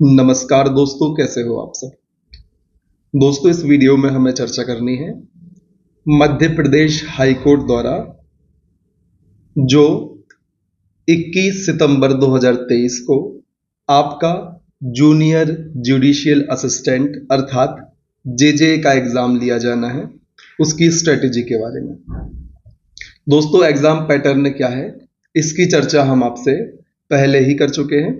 नमस्कार दोस्तों, कैसे हो आप सब। दोस्तों, इस वीडियो में हमें चर्चा करनी है मध्य प्रदेश हाई कोर्ट द्वारा जो 21 सितंबर 2023 को आपका जूनियर जुडिशियल असिस्टेंट अर्थात जेजे का एग्जाम लिया जाना है, उसकी स्ट्रेटेजी के बारे में। दोस्तों, एग्जाम पैटर्न क्या है इसकी चर्चा हम आपसे पहले ही कर चुके हैं।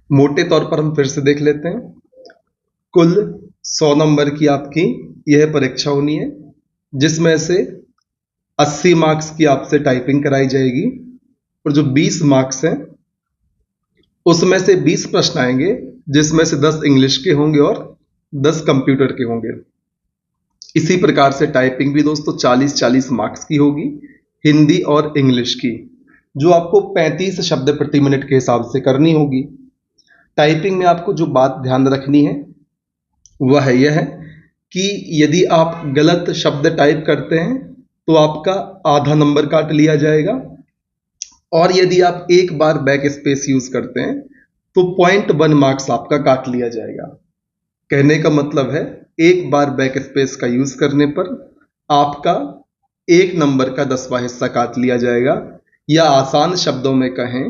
मोटे तौर पर हम फिर से देख लेते हैं। कुल 100 नंबर की आपकी यह परीक्षा होनी है, जिसमें से 80 मार्क्स की आपसे टाइपिंग कराई जाएगी और जो 20 मार्क्स हैं उसमें से 20 प्रश्न आएंगे, जिसमें से 10 इंग्लिश के होंगे और 10 कंप्यूटर के होंगे। इसी प्रकार से टाइपिंग भी दोस्तों 40-40 मार्क्स की होगी, हिंदी और इंग्लिश की, जो आपको 35 शब्द प्रति मिनट के हिसाब से करनी होगी। टाइपिंग में आपको जो बात ध्यान रखनी है वह यह है कि यदि आप गलत शब्द टाइप करते हैं तो आपका आधा नंबर काट लिया जाएगा, और यदि आप एक बार बैक स्पेस यूज करते हैं तो 0.1 मार्क्स आपका काट लिया जाएगा। कहने का मतलब है एक बार बैक स्पेस का यूज करने पर आपका 1 नंबर का 10वां हिस्सा काट लिया जाएगा, या आसान शब्दों में कहें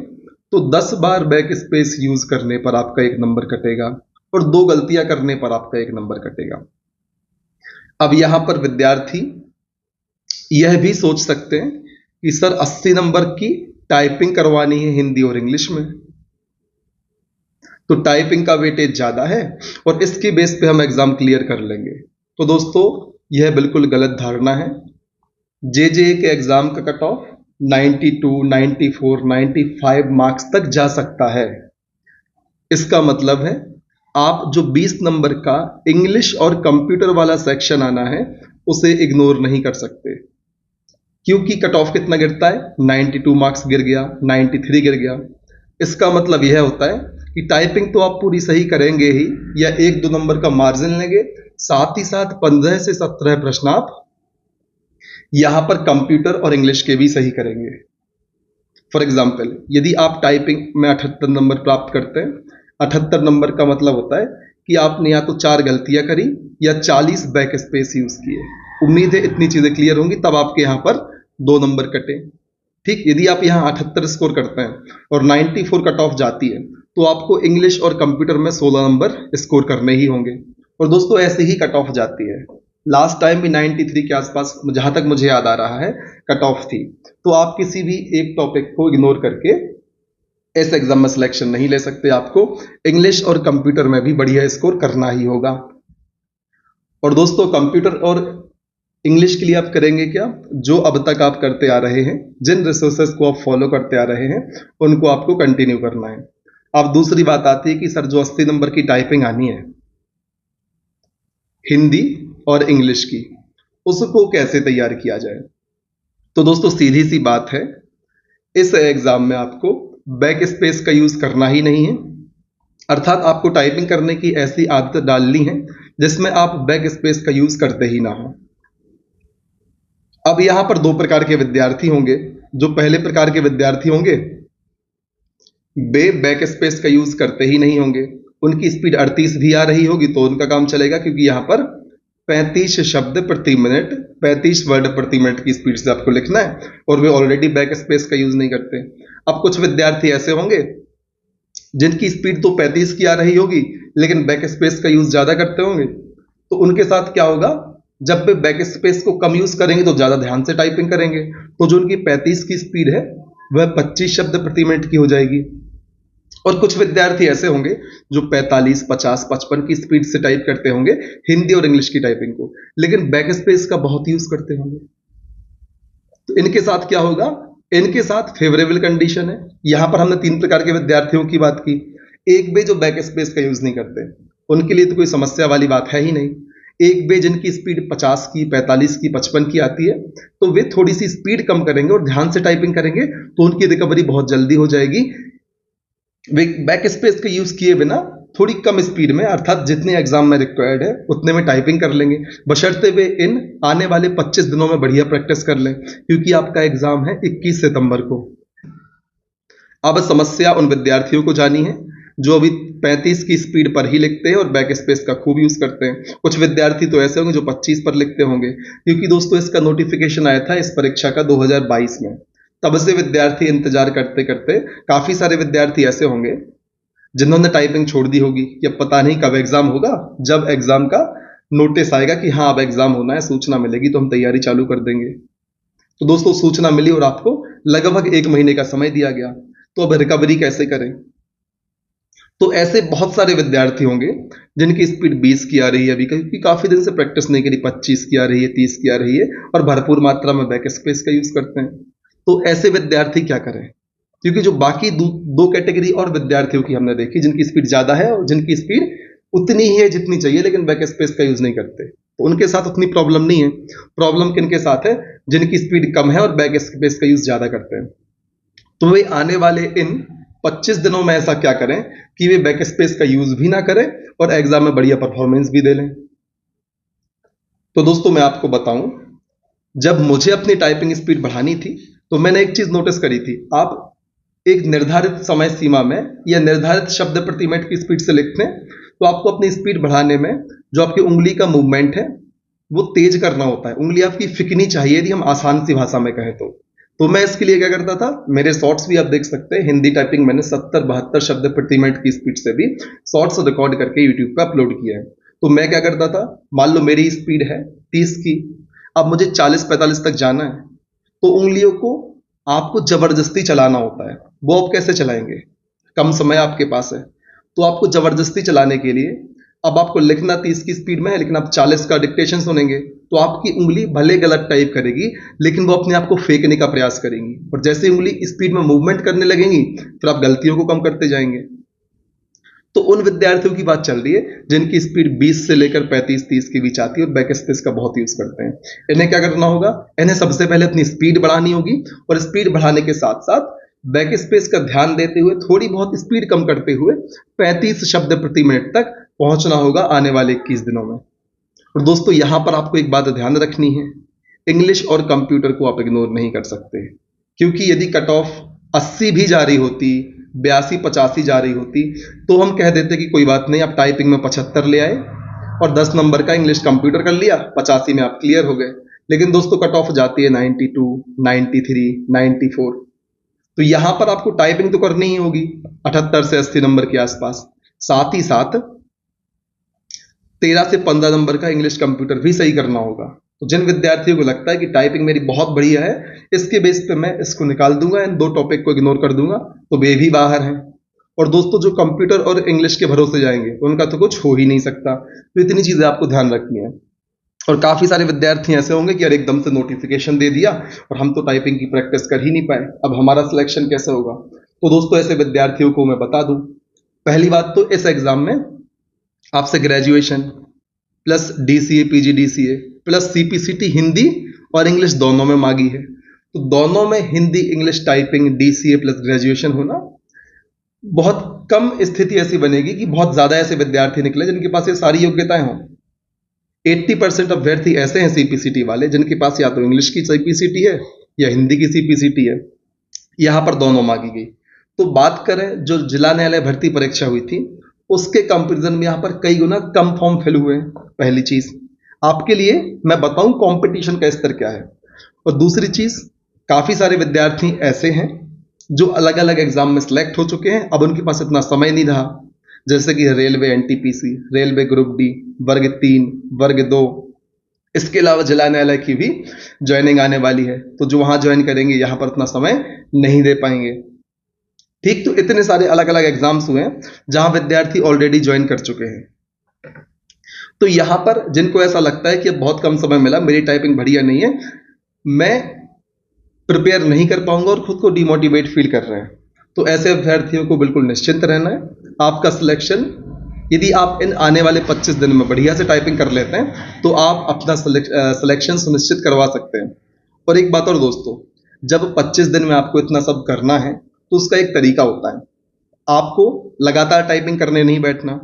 तो 10 बार बैक स्पेस यूज करने पर आपका 1 नंबर कटेगा और 2 गलतियां करने पर आपका 1 नंबर कटेगा। अब यहां पर विद्यार्थी यह भी सोच सकते हैं कि सर 80 नंबर की टाइपिंग करवानी है हिंदी और इंग्लिश में, तो टाइपिंग का वेटेज ज्यादा है और इसके बेस पे हम एग्जाम क्लियर कर लेंगे। तो दोस्तों, यह बिल्कुल गलत धारणा है। जेजे के एग्जाम का कट ऑफ 92, 94, 95 मार्क्स तक जा सकता है। इसका मतलब है आप जो 20 नंबर का इंग्लिश और कंप्यूटर वाला सेक्शन आना है उसे इग्नोर नहीं कर सकते, क्योंकि कट ऑफ कितना गिरता है, 92 मार्क्स गिर गया, 93 गिर गया। इसका मतलब यह होता है कि टाइपिंग तो आप पूरी सही करेंगे ही, या 1-2 नंबर का मार्जिन लेंगे, साथ ही साथ 15 से 17 प्रश्न आप यहां पर कंप्यूटर और इंग्लिश के भी सही करेंगे। फॉर एग्जाम्पल, यदि आप टाइपिंग में 78 नंबर प्राप्त करते हैं, 78 नंबर का मतलब होता है कि आपने या तो 4 गलतियां करी या 40 बैक स्पेस यूज किए। उम्मीद है इतनी चीजें क्लियर होंगी, तब आपके यहां पर 2 नंबर कटे। ठीक, यदि आप यहां 78 स्कोर करते हैं और 94 कट ऑफ जाती है तो आपको इंग्लिश और कंप्यूटर में 16 नंबर स्कोर करने ही होंगे। और दोस्तों, ऐसे ही कट ऑफ जाती है। लास्ट टाइम भी 93 के आसपास, जहां तक मुझे याद आ रहा है, कट ऑफ थी। तो आप किसी भी एक टॉपिक को इग्नोर करके इस एग्जाम में सिलेक्शन नहीं ले सकते। आपको इंग्लिश और कंप्यूटर में भी बढ़िया स्कोर करना ही होगा। और दोस्तों, कंप्यूटर और इंग्लिश के लिए आप करेंगे क्या, जो अब तक आप करते आ रहे हैं, जिन रिसोर्सेज को आप फॉलो करते आ रहे हैं उनको आपको कंटिन्यू करना है। अब दूसरी बात आती है कि सर जो 80 नंबर की टाइपिंग आनी है हिंदी और इंग्लिश की, उसको कैसे तैयार किया जाए। तो दोस्तों, सीधी सी बात है, इस एग्जाम में आपको बैक स्पेस का यूज करना ही नहीं है, अर्थात आपको टाइपिंग करने की ऐसी आदत डालनी है जिसमें आप बैक स्पेस का यूज करते ही ना हो। अब यहां पर 2 प्रकार के विद्यार्थी होंगे। जो पहले प्रकार के विद्यार्थी होंगे वे बैक स्पेस का यूज करते ही नहीं होंगे, उनकी स्पीड 38 भी आ रही होगी तो उनका काम चलेगा, क्योंकि यहां पर 35 शब्द प्रति मिनट, 35 वर्ड प्रति मिनट की स्पीड से आपको लिखना है और वे ऑलरेडी बैक स्पेस का यूज नहीं करते। अब कुछ विद्यार्थी ऐसे होंगे जिनकी स्पीड तो 35 की आ रही होगी लेकिन बैक स्पेस का यूज ज्यादा करते होंगे, तो उनके साथ क्या होगा, जब वे बैक स्पेस को कम यूज करेंगे तो ज्यादा ध्यान से टाइपिंग करेंगे, तो जो उनकी 35 की स्पीड है वह 25 शब्द प्रति मिनट की हो जाएगी। और कुछ विद्यार्थी ऐसे होंगे जो 45, 50, 55 की स्पीड से टाइप करते होंगे हिंदी और इंग्लिश की टाइपिंग को, लेकिन बैक स्पेस का बहुत यूज करते होंगे। तो इनके साथ क्या होगा, इनके साथ फेवरेबल कंडीशन है। यहां पर हमने 3 प्रकार के विद्यार्थियों की बात की। एक वे जो बैक स्पेस का यूज नहीं करते, उनके लिए तो कोई समस्या वाली बात है ही नहीं। एक वे जिनकी स्पीड 50 की, 45 की, 55 की आती है, तो वे थोड़ी सी स्पीड कम करेंगे और ध्यान से टाइपिंग करेंगे तो उनकी रिकवरी बहुत जल्दी हो जाएगी। वे बैक स्पेस का यूज किए बिना थोड़ी कम स्पीड में, अर्थात जितने एग्जाम में रिक्वायर्ड है उतने में टाइपिंग कर लेंगे, बशर्ते वे इन आने वाले 25 दिनों में बढ़िया प्रैक्टिस कर लें, क्योंकि आपका एग्जाम है 21 सितंबर को। अब समस्या उन विद्यार्थियों को जानी है जो अभी 35 की स्पीड पर ही लिखते हैं और बैक स्पेस का खूब यूज करते हैं। कुछ विद्यार्थी तो ऐसे होंगे जो 25 पर लिखते होंगे, क्योंकि दोस्तों इसका नोटिफिकेशन आया था इस परीक्षा का 2022 में। तब से विद्यार्थी इंतजार करते करते, काफी सारे विद्यार्थी ऐसे होंगे जिन्होंने टाइपिंग छोड़ दी होगी कि अब पता नहीं कब एग्जाम होगा। जब एग्जाम का नोटिस आएगा कि हाँ अब एग्जाम होना है, सूचना मिलेगी, तो हम तैयारी चालू कर देंगे। तो दोस्तों सूचना मिली और आपको लगभग 1 महीने का समय दिया गया, तो अब रिकवरी कैसे करें? तो ऐसे बहुत सारे विद्यार्थी होंगे जिनकी स्पीड 20 की आ रही है अभी, क्योंकि काफी दिन से प्रैक्टिस नहीं करी, 25 की आ रही है, 30 की आ रही है, और भरपूर मात्रा में बैक स्पेस का यूज करते हैं। तो ऐसे विद्यार्थी क्या करें? क्योंकि जो बाकी दो कैटेगरी और विद्यार्थियों की हमने देखी, जिनकी स्पीड ज्यादा है और जिनकी स्पीड उतनी ही है जितनी चाहिए, लेकिन बैक स्पेस का यूज नहीं करते, तो उनके साथ उतनी प्रॉब्लम नहीं है। प्रॉब्लम किनके साथ है? जिनकी स्पीड कम है और बैक स्पेस का यूज ज्यादा करते हैं। तो वे आने वाले इन 25 दिनों में ऐसा क्या करें कि वे बैक स्पेस का यूज भी ना करें और एग्जाम में बढ़िया परफॉर्मेंस भी दे लें। तो दोस्तों मैं आपको बताऊं, जब मुझे अपनी टाइपिंग स्पीड बढ़ानी थी तो मैंने एक चीज नोटिस करी थी। आप एक निर्धारित समय सीमा में या निर्धारित शब्द प्रति मिनट की स्पीड से लिखते हैं, तो आपको अपनी स्पीड बढ़ाने में जो आपकी उंगली का मूवमेंट है वो तेज करना होता है। उंगली आपकी फिकनी चाहिए, यदि हम आसान सी भाषा में कहें तो मैं इसके लिए क्या करता था, मेरे शॉर्ट्स भी आप देख सकते हैं, हिंदी टाइपिंग मैंने 70-72 शब्द प्रति मिनट की स्पीड से भी शॉर्ट्स रिकॉर्ड करके यूट्यूब पे अपलोड किया है। तो मैं क्या करता था, मान लो मेरी स्पीड है 30 की, अब मुझे 40-45 तक जाना है, तो उंगलियों को आपको जबरदस्ती चलाना होता है। वो आप कैसे चलाएंगे? कम समय आपके पास है, तो आपको जबरदस्ती चलाने के लिए, अब आपको लिखना 30 की स्पीड में है लेकिन आप 40 का डिक्टेशन सुनेंगे, तो आपकी उंगली भले गलत टाइप करेगी लेकिन वो अपने आप को फेंकने का प्रयास करेंगी, और जैसे उंगली स्पीड में मूवमेंट करने लगेंगी फिर आप गलतियों को कम करते जाएंगे। तो उन विद्यार्थियों की बात चल रही है जिनकी स्पीड 20 से लेकर 35-30 के बीच आती है और बैक स्पेस का बहुत यूज करते हैं। इन्हें क्या करना होगा? इन्हें सबसे पहले अपनी स्पीड बढ़ानी होगी, और स्पीड बढ़ाने के साथ साथ बैक स्पेस का ध्यान देते हुए थोड़ी बहुत स्पीड कम करते हुए 35 शब्द प्रति मिनट तक पहुंचना होगा आने वाले 21 दिनों में। और दोस्तों यहां पर आपको एक बात ध्यान रखनी है, इंग्लिश और कंप्यूटर को आप इग्नोर नहीं कर सकते, क्योंकि यदि कट ऑफ 80 भी जा रही होती, 82-85 जा रही होती, तो हम कह देते कि कोई बात नहीं, आप टाइपिंग में 75 ले आए और 10 नंबर का इंग्लिश कंप्यूटर कर लिया, 85 में आप क्लियर हो गए। लेकिन दोस्तों कट ऑफ जाती है 92, 93, 94, तो यहां पर आपको टाइपिंग तो करनी ही होगी 78 से 80 नंबर के आसपास, साथ ही साथ 13 से 15 नंबर का इंग्लिश कंप्यूटर भी सही करना होगा। तो जिन विद्यार्थियों को लगता है कि टाइपिंग मेरी बहुत बढ़िया है, इसके बेस पे मैं इसको निकाल दूंगा, इन दो टॉपिक को इग्नोर कर दूंगा, तो वे भी बाहर हैं। और दोस्तों जो कंप्यूटर और इंग्लिश के भरोसे जाएंगे उनका तो कुछ हो ही नहीं सकता। तो इतनी चीजें आपको ध्यान रखनी है। और काफी सारे विद्यार्थी ऐसे होंगे कि यार एकदम से नोटिफिकेशन दे दिया और हम तो टाइपिंग की प्रैक्टिस कर ही नहीं पाए, अब हमारा सिलेक्शन कैसे होगा? तो दोस्तों ऐसे विद्यार्थियों को मैं बता दूं, पहली बात तो इस एग्जाम में आपसे graduation plus DCA, PGDCA plus CPCT Hindi और इंग्लिश दोनों में मांगी है। तो दोनों में Hindi English typing DCA plus graduation होना, बहुत कम स्थिति ऐसी बनेगी कि बहुत ज्यादा ऐसे विद्यार्थी निकले जिनके पास ये सारी योग्यताएं हों। 80% अभ्यर्थी ऐसे हैं सीपीसीटी वाले जिनके पास या तो इंग्लिश की सीपीसीटी है या हिंदी की सीपीसीटी है, यहां पर दोनों मांगी गई। तो बात करें जो जिला न्यायालय भर्ती परीक्षा हुई थी उसके कंपैरिजन में यहां पर कई गुना कम फॉर्म फिल हुए हैं। पहली चीज आपके लिए मैं बताऊं कंपटीशन का स्तर क्या है, और दूसरी चीज काफी सारे विद्यार्थी ऐसे हैं जो अलग अलग एग्जाम में सिलेक्ट हो चुके हैं, अब उनके पास इतना समय नहीं रहा, जैसे कि railway NTPC, railway group D, वर्ग 3, वर्ग 2, इसके अलावा जिला न्यायालय की भी ज्वाइनिंग आने वाली है, तो जो वहां ज्वाइन करेंगे यहां पर इतना समय नहीं दे पाएंगे। ठीक, तो इतने सारे अलग अलग एग्जाम्स हुए हैं जहां विद्यार्थी ऑलरेडी ज्वाइन कर चुके हैं। तो यहां पर जिनको ऐसा लगता है कि अब बहुत कम समय मिला, मेरी टाइपिंग बढ़िया नहीं है, मैं प्रिपेयर नहीं कर पाऊंगा और खुद को डिमोटिवेट फील कर रहे हैं, तो ऐसे अभ्यर्थियों को बिल्कुल निश्चिंत रहना है। आपका सिलेक्शन, यदि आप इन आने वाले 25 दिन में बढ़िया से टाइपिंग कर लेते हैं तो आप अपना सिलेक्शन सुनिश्चित करवा सकते हैं। और एक बात और दोस्तों, जब 25 दिन में आपको इतना सब करना है तो उसका एक तरीका होता है, आपको लगातार टाइपिंग करने नहीं बैठना।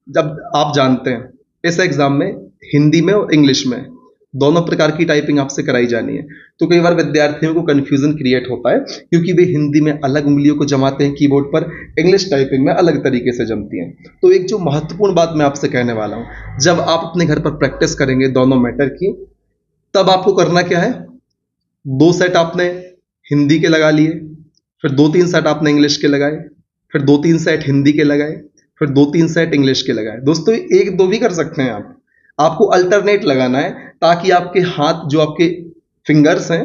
जब आप जानते हैं इस एग्जाम में हिंदी में और इंग्लिश में दोनों प्रकार की टाइपिंग आपसे कराई जानी है। तो कई बार विद्यार्थियों को कंफ्यूजन क्रिएट होता है क्योंकि वे हिंदी में अलग उंगलियों को जमाते हैं कीबोर्ड पर, इंग्लिश टाइपिंग में अलग तरीके से जमती हैं। तो एक जो महत्वपूर्ण बात मैं आपसे कहने वाला हूँ, जब आप अपने घर पर प्रैक्टिस करेंगे दोनों मैटर की, तब आपको करना क्या है, 2 सेट आपने हिंदी के लगा लिए, फिर 2-3 सेट आपने इंग्लिश के लगाए, फिर 2-3 सेट हिंदी के लगाए, फिर 2-3 सेट इंग्लिश के लगाए। दोस्तों 1-2 भी कर सकते हैं आप, आपको अल्टरनेट लगाना है ताकि आपके हाथ जो आपके फिंगर्स हैं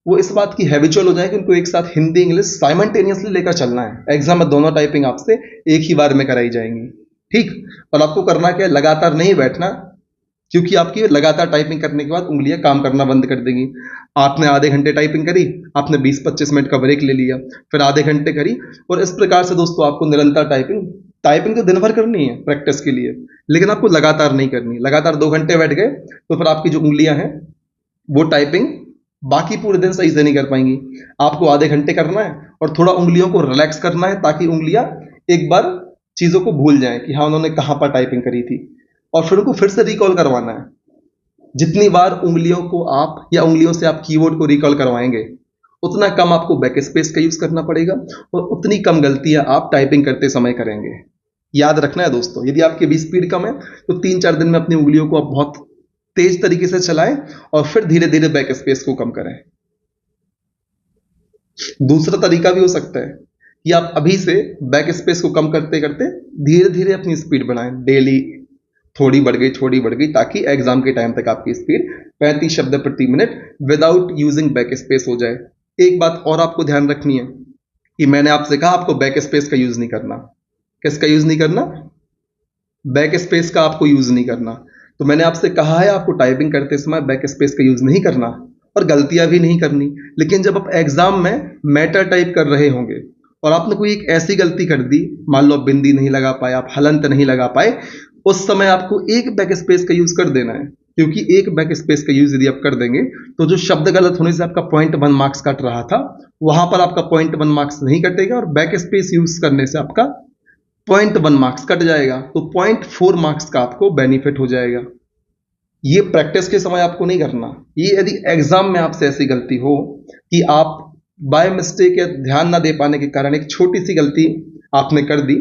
वो इस बात की हैबिचुअल हो जाए कि उनको एक साथ हिंदी इंग्लिश साइमल्टेनियसली लेकर चलना है। एग्जाम में दोनों टाइपिंग आपसे एक ही बार में कराई जाएंगी, ठीक। और आपको करना क्या है, लगातार नहीं बैठना, क्योंकि आपकी लगातार टाइपिंग करने के बाद उंगलियां काम करना बंद कर देंगी। आपने आधे घंटे टाइपिंग करी, आपने 20-25 मिनट का ब्रेक ले लिया, फिर आधे घंटे करी, और इस प्रकार से दोस्तों आपको निरंतर टाइपिंग तो दिन भर करनी है प्रैक्टिस के लिए, लेकिन आपको लगातार नहीं करनी। लगातार 2 घंटे बैठ गए तो फिर आपकी जो उंगलियां हैं वो टाइपिंग बाकी पूरे दिन सही से नहीं कर पाएंगी। आपको आधे घंटे करना है और थोड़ा उंगलियों को रिलैक्स करना है ताकि उंगलियां एक बार चीजों को भूल जाएं कि हाँ उन्होंने कहाँ पर टाइपिंग करी थी, और फिर उनको फिर से रिकॉल करवाना है। जितनी बार उंगलियों को आप या उंगलियों से आप कीबोर्ड को रिकॉल करवाएंगे, उतना कम आपको बैक स्पेस का यूज करना पड़ेगा और उतनी कम गलतियां आप टाइपिंग करते समय करेंगे। याद रखना है दोस्तों, यदि आपकी भी स्पीड कम है तो 3-4 दिन में अपनी उंगलियों को आप बहुत तेज तरीके से चलाएं और फिर धीरे धीरे बैक स्पेस को कम करें। दूसरा तरीका भी हो सकता है कि आप अभी से बैक स्पेस को कम करते करते धीरे धीरे अपनी स्पीड बढ़ाएं। डेली थोड़ी बढ़ गई ताकि एग्जाम के टाइम तक आपकी स्पीड 35 शब्द प्रति minute without using back space हो जाए। एक बात और आपको ध्यान रखनी है कि मैंने आपसे कहा आपको बैक स्पेस का यूज नहीं करना। किसका यूज नहीं करना? बैक स्पेस का आपको यूज नहीं करना। तो मैंने आपसे कहा है आपको टाइपिंग करते समय बैक स्पेस का यूज नहीं करना और गलतियां भी नहीं करनी। लेकिन जब आप एग्जाम में मैटर टाइप कर रहे होंगे और आपने कोई एक ऐसी गलती कर दी, मान लो आप बिंदी नहीं लगा पाए, आप हलंत नहीं लगा पाए, उस समय आपको एक बैक स्पेस का यूज कर देना है, क्योंकि एक बैक स्पेस का यूज यदि आप कर देंगे तो जो शब्द गलत होने से आपका 0.1 मार्क्स कट रहा था वहां पर आपका 0.1 मार्क्स नहीं कटेगा और बैक स्पेस यूज करने से आपका 0.1 मार्क्स कट जाएगा, तो 0.4 मार्क्स का आपको बेनिफिट हो जाएगा। ये प्रैक्टिस के समय आपको नहीं करना। ये यदि एग्जाम में आपसे ऐसी गलती हो कि आप बाय मिस्टेक या ध्यान ना दे पाने के कारण एक छोटी सी गलती आपने कर दी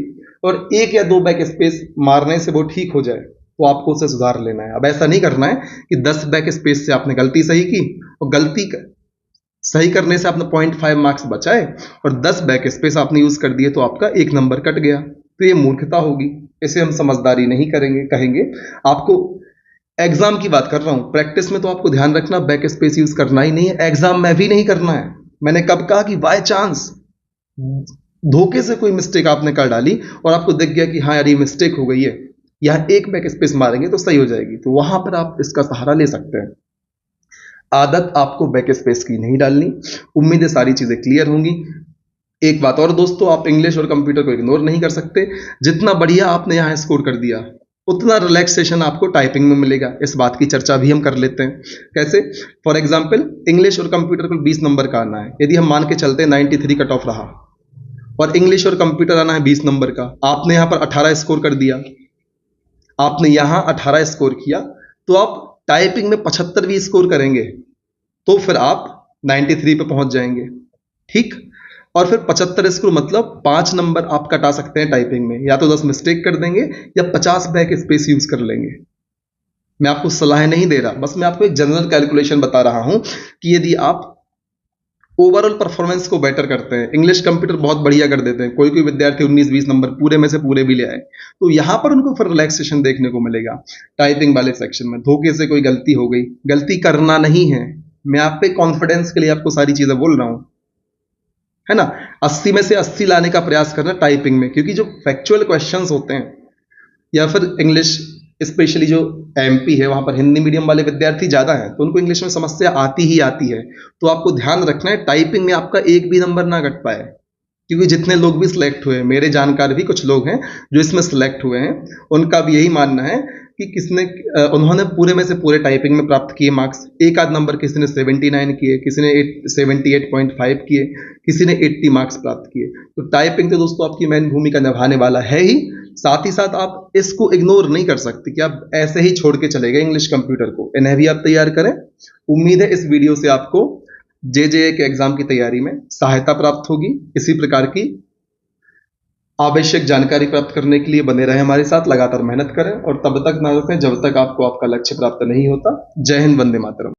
और 1 या 2 बैक स्पेस मारने से वो ठीक हो जाए, तो आपको उसे सुधार लेना है। अब ऐसा नहीं करना है कि 10 बैक स्पेस से आपने गलती सही की और गलती सही करने से आपने 0.5 मार्क्स बचाए और 10 बैक स्पेस आपने यूज कर दिए तो आपका 1 नंबर कट गया। तो ये मूर्खता होगी, इसे हम समझदारी नहीं करेंगे, कहेंगे। आपको एग्जाम की बात कर रहा हूं, प्रैक्टिस में तो आपको ध्यान रखना बैक स्पेस यूज करना ही नहीं है, एग्जाम में भी नहीं करना है। मैंने कब कहा कि बाय चांस धोखे से कोई मिस्टेक आपने कर डाली और आपको दिख गया कि हाँ यार ये मिस्टेक हो गई है, यहां एक बैक स्पेस मारेंगे तो सही हो जाएगी, तो वहां पर आप इसका सहारा ले सकते हैं। आदत आपको बैक स्पेस की नहीं डालनी। उम्मीद है सारी चीजें क्लियर होंगी। एक बात और दोस्तों, आप इंग्लिश और कंप्यूटर को इग्नोर नहीं कर सकते। जितना बढ़िया आपने यहाँ स्कोर कर दिया उतना रिलैक्सेशन आपको टाइपिंग में मिलेगा। इस बात की चर्चा भी हम कर लेते हैं। कैसे? फॉर एग्जाम्पल, इंग्लिश और कंप्यूटर को 20 नंबर का आना है। यदि हम मान के चलते हैं 93 कट ऑफ रहा और इंग्लिश और कंप्यूटर आना है 20 नंबर का, आपने यहाँ पर 18 स्कोर कर दिया, आपने यहाँ 18 स्कोर किया, तो आप टाइपिंग में 75 भी स्कोर करेंगे तो फिर आप 93 पे पहुंच जाएंगे, ठीक। और फिर 75 स्कोर मतलब 5 नंबर आप कटा सकते हैं टाइपिंग में, या तो 10 मिस्टेक कर देंगे या 50 बैक स्पेस यूज कर लेंगे। मैं आपको सलाह नहीं दे रहा, बस मैं आपको एक जनरल कैलकुलेशन बता रहा हूं कि यदि आप ओवरऑल परफॉर्मेंस को बेटर करते हैं, इंग्लिश कंप्यूटर बहुत बढ़िया कर देते हैं, कोई कोई विद्यार्थी 19-20 नंबर पूरे में से पूरे भी ले आए, तो यहां पर उनको फिर रिलैक्सेशन देखने को मिलेगा। टाइपिंग वाले सेक्शन में धोखे से कोई गलती हो गई, गलती करना नहीं है। मैं आप पे कॉन्फिडेंस के लिए आपको सारी चीजें बोल रहा हूं, है ना। 80 में से 80 लाने का प्रयास करना टाइपिंग में, क्योंकि जो फैक्चुअल क्वेश्चंस होते हैं या फिर इंग्लिश स्पेशली जो एमपी है वहां पर हिंदी मीडियम वाले विद्यार्थी ज्यादा हैं, तो उनको इंग्लिश में समस्या आती ही आती है। तो आपको ध्यान रखना है टाइपिंग में आपका एक भी नंबर ना कट पाए, क्योंकि जितने लोग भी सिलेक्ट हुए, मेरे जानकार भी कुछ लोग हैं जो इसमें सिलेक्ट हुए हैं, उनका भी यही मानना है कि उन्होंने पूरे में से पूरे टाइपिंग में प्राप्त किए मार्क्स। एक आध नंबर किसी ने 79 किए, किसी ने 78.5 किए, किसी ने 80 मार्क्स प्राप्त किए। तो टाइपिंग तो दोस्तों आपकी मेन भूमिका निभाने वाला है ही, साथ ही साथ आप इसको इग्नोर नहीं कर सकते कि आप ऐसे ही छोड़ के चले गए इंग्लिश कंप्यूटर को। इन्हें भी आप तैयार करें। उम्मीद है इस वीडियो से आपको JJA के एग्जाम की तैयारी में सहायता प्राप्त होगी। इसी प्रकार की आवश्यक जानकारी प्राप्त करने के लिए बने रहे हमारे साथ, लगातार मेहनत करें और तब तक ना रुकें जब तक आपको आपका लक्ष्य प्राप्त नहीं होता। जय हिंद, वंदे मातरम।